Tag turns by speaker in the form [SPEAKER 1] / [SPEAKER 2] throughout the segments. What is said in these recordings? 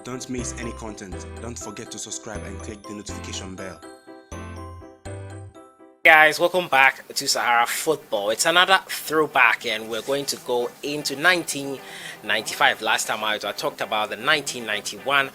[SPEAKER 1] Don't miss any content. Don't forget to subscribe and click the notification bell.
[SPEAKER 2] Guys, welcome back to Sahara Football. It's another throwback and we're going to go into 1995. Last time I talked about the 1991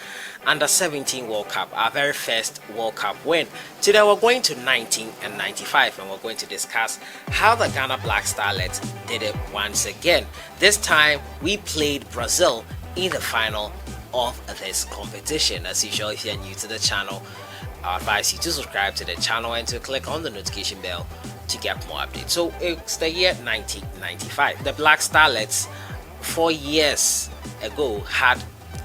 [SPEAKER 2] Under-17 World Cup, our very first World Cup win. Today we're going to 1995 and we're going to discuss how the Ghana Black Starlets did it once again. This time we played Brazil in the final of this competition. As usual, if you're new to the channel, I advise you to subscribe to the channel and to click on the notification bell to get more updates. So it's the year 1995. The Black Starlets 4 years ago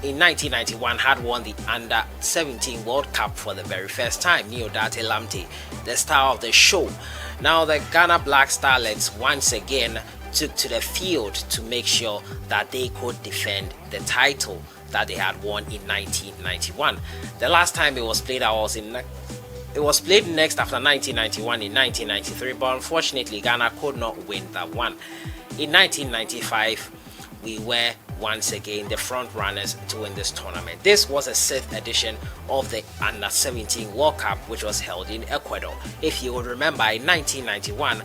[SPEAKER 2] in 1991 had won the Under-17 World Cup for the very first time. Neodate Lamte, the star of the show. Now the Ghana Black Starlets once again took to the field to make sure that they could defend the title that they had won in 1991. The last time it was played, it was played next after 1991 in 1993, but unfortunately Ghana could not win that one. In 1995, we were once again the front runners to win this tournament. This was a 6th edition of the Under-17 World Cup, which was held in Ecuador. If you would remember, in 1991,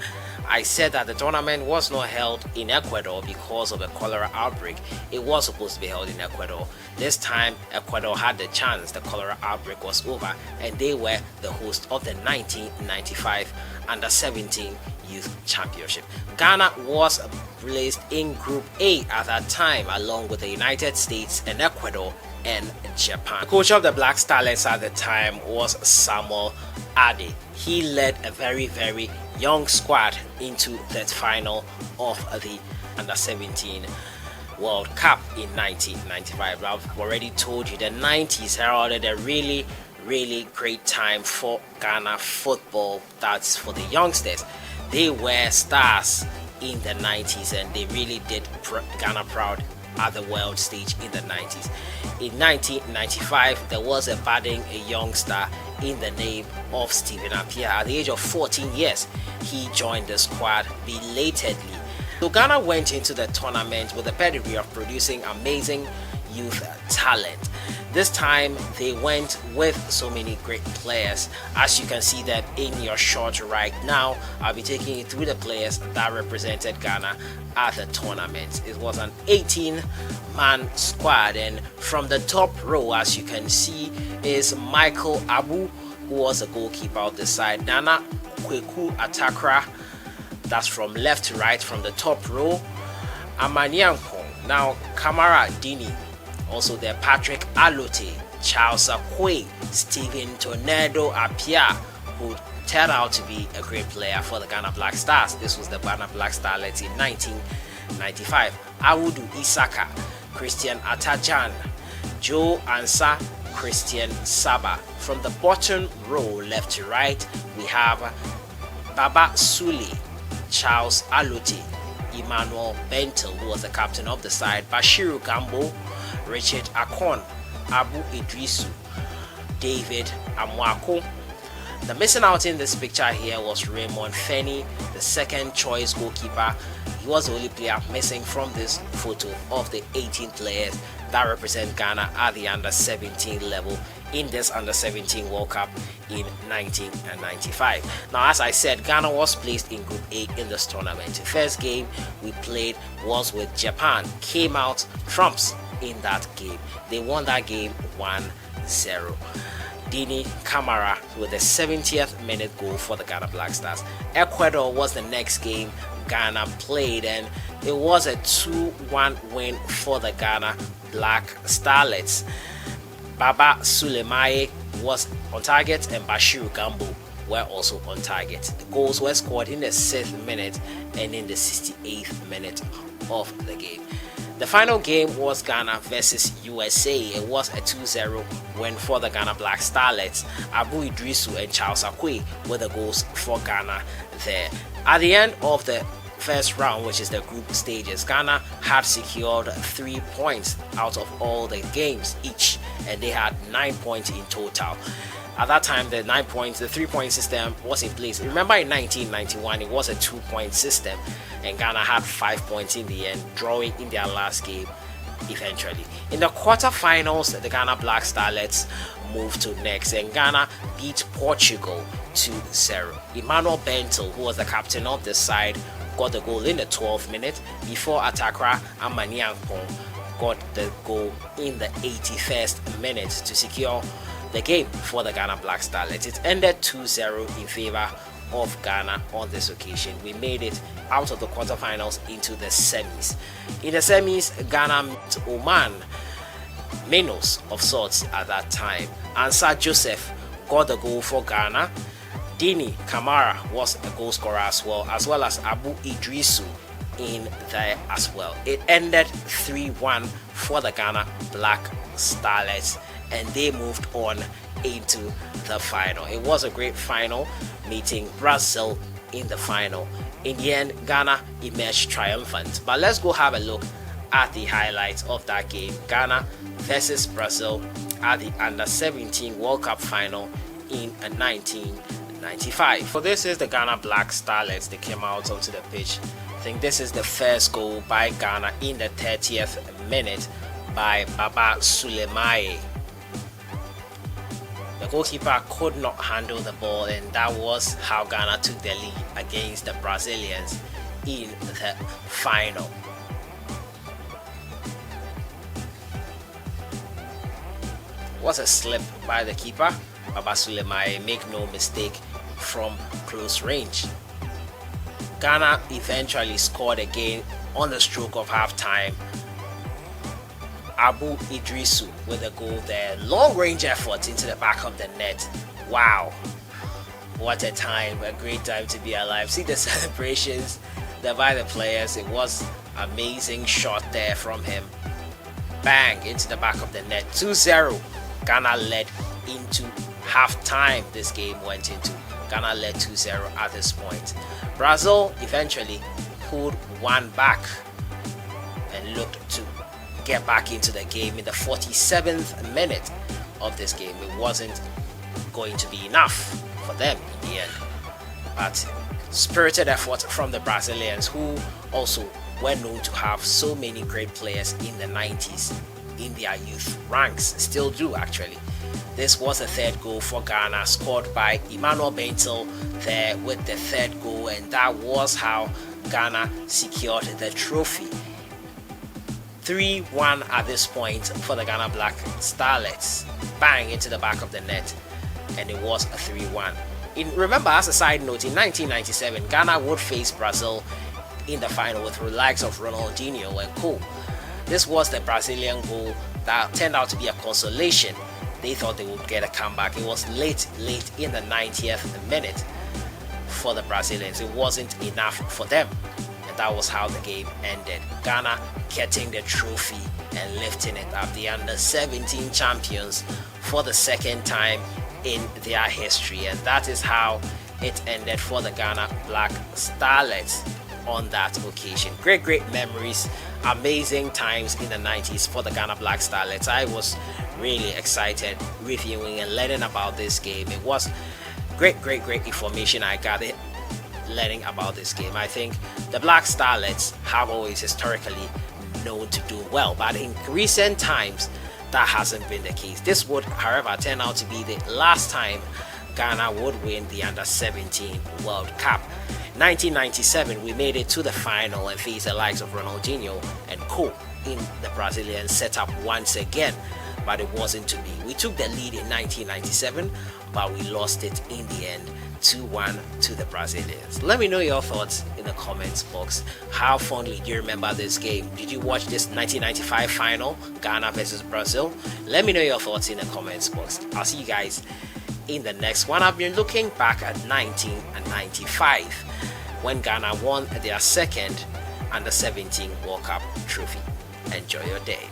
[SPEAKER 2] I said that the tournament was not held in Ecuador because of a cholera outbreak. It was supposed to be held in Ecuador. This time, Ecuador had the chance. The cholera outbreak was over and they were the host of the 1995 Under-17 Youth Championship. Ghana was placed in Group A at that time, along with the United States and Ecuador and Japan. The coach of the Black Starlets at the time was Samuel Ade. He led a very young squad into the final of the Under-17 World Cup in 1995. I've already told you the 90s heralded a really great time for Ghana football. That's for the youngsters. They were stars in the 90s and they really did Ghana proud at the world stage in the 90s. In 1995, there was a budding youngster in the name of Stephen Appiah. At the age of 14 years, he joined the squad belatedly. So Ghana went into the tournament with a pedigree of producing amazing youth talent. This time they went with so many great players. As you can see them in your shot right now, I'll be taking you through the players that represented Ghana at the tournament. It was an 18-man squad, and from the top row, as you can see, is Michael Abu, who was a goalkeeper of the side. Nana Kweku Atakra, that's from left to right from the top row. Amanyankong, now Kamara Dini, also there Patrick Alote, Charles Akwe, Stephen Tornado Appiah, who turned out to be a great player for the Ghana Black Stars. This was the Ghana Black Starlets in 1995. Awudu Isaka, Christian Atajan, Joe Ansa, Christian Saba. From the bottom row, left to right, we have Baba Sule, Charles Alote, EMMANUEL Bentil, who was the captain of the side, Bashiru Gambo, Richard Akon, Abu Idrisu, David Amwako. The missing out in this picture here was Raymond Fenny, the second choice goalkeeper. He was the only player missing from this photo of the 18 players that represent Ghana at the Under-17 level in this Under-17 World Cup in 1995. Now, as I said, Ghana was placed in Group A in this tournament. The first game we played was with Japan. Came out trumps in that game. They won that game 1-0. Dini Kamara with the 70th minute goal for the Ghana Black Stars. Ecuador was the next game Ghana played, and it was a 2-1 win for the Ghana Black Starlets. Baba Sulemaye was on target and Bashiru Gambo were also on target. The goals were scored in the 6th minute and in the 68th minute of the game. The final game was Ghana versus USA. It was a 2-0 win for the Ghana Black Starlets. Abu Idrisu and Charles Akwe were the goals for Ghana there. At the end of the first round, which is the group stages, Ghana had secured 3 points out of all the games each, and they had 9 points in total. At that time, the 9 points, the 3-point system was in place. Remember, in 1991, it was a 2-point system, and Ghana had 5 points in the end, drawing in their last game eventually. In the quarterfinals, the Ghana Black Starlets moved to next, and Ghana beat Portugal 2-0. Emmanuel Bentil, who was the captain of the side, got the goal in the 12th minute before Atakra Amaniang got the goal in the 81st minute to secure the game for the Ghana Black Starlets. It ended 2-0 in favor of Ghana on this occasion. We made it out of the quarterfinals into the semis. In the semis, Ghana met Oman, Minos of sorts at that time. Ansar Joseph got the goal for Ghana. Dini Kamara was a goal scorer as well as Abu Idrisu in there as well. It ended 3-1 for the Ghana Black Starlets, and they moved on into the final. It was a great final, meeting Brazil in the final. In the end, Ghana emerged triumphant. But let's go have a look at the highlights of that game. Ghana versus Brazil at the Under-17 World Cup final in 1995. So this is the Ghana Black Starlets. They came out onto the pitch. I think this is the first goal by Ghana in the 30th minute by Baba Sulemai. The goalkeeper could not handle the ball, and that was how Ghana took the lead against the Brazilians in the final. It was a slip by the keeper, Baba Sulemai, make no mistake, from close range. Ghana eventually scored again on the stroke of half-time. Abu Idrisu with a goal there. Long range effort into the back of the net. Wow. What a time. A great time to be alive. See the celebrations there by the players. It was amazing shot there from him. Bang into the back of the net. 2-0. Ghana led into half-time. This game went into. Ghana led 2-0 at this point. Brazil eventually pulled one back and looked to get back into the game in the 47th minute of this game. It wasn't going to be enough for them in the end, but spirited effort from the Brazilians, who also were known to have so many great players in the 90s in their youth ranks, still do actually. This was the third goal for Ghana, scored by Emmanuel Bentil there with the third goal, and that was how Ghana secured the trophy. 3-1 at this point for the Ghana Black Starlets. Bang into the back of the net, and it was a 3-1. Remember, as a side note, in 1997, Ghana would face Brazil in the final with the likes of Ronaldinho and co. This was the Brazilian goal that turned out to be a consolation. They thought they would get a comeback. It was late in the 90th minute for the Brazilians. It wasn't enough for them, and that was how the game ended. Ghana getting the trophy and lifting it up, the Under-17 champions for the second time in their history, and that is how it ended for the Ghana Black Starlets on that occasion. Great memories, amazing times in the 90s for the Ghana Black Starlets. I was really excited reviewing and learning about this game. It was great information I gathered learning about this game. I think the Black Starlets have always historically known to do well, but in recent times that hasn't been the case. This would, however, turn out to be the last time Ghana would win the Under-17 World Cup. 1997, we made it to the final and faced the likes of Ronaldinho and co in the Brazilian setup once again, but it wasn't to be. We took the lead in 1997, but we lost it in the end, 2-1 to the Brazilians. Let me know your thoughts in the comments box. How fondly do you remember this game? Did you watch this 1995 final, Ghana versus Brazil? Let me know your thoughts in the comments box. I'll see you guys in the next one. I've been looking back at 1995 when Ghana won their second Under-17 World Cup trophy. Enjoy your day.